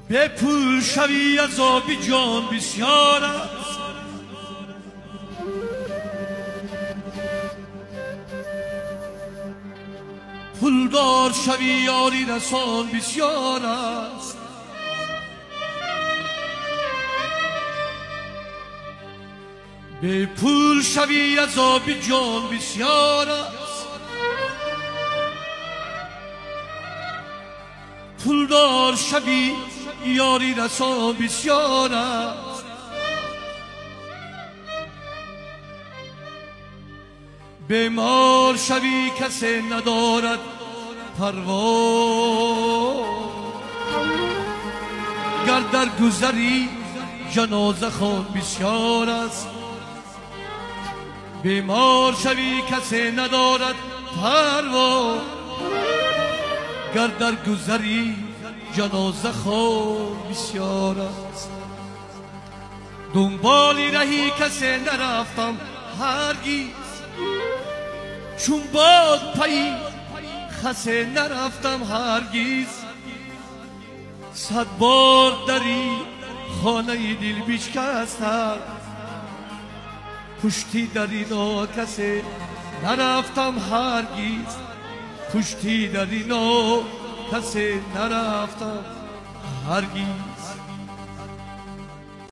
به پول شوی از آبی جان بسیار است، پولدار شوی یاری رسان بسیار است. به پول شوی از آبی جان بسیار است، پولدار شوی یاری رسان بسیار است. بیمار شوی کسی ندارد پروا، گر در گذری جنازه خوان بسیار است. بیمار شوی کسی ندارد پروا، گر در گذری جنازه خوان بسیار است. دنبالی رهی کسی نرفتم هرگیز، چون باد پی خسی نرفتم هرگیز. 100 بار دری خانه دل بشکستم، پشتی در اینا کسی نرفتم هرگیز، پشتی در اینا کسی نرفتم هرگیز.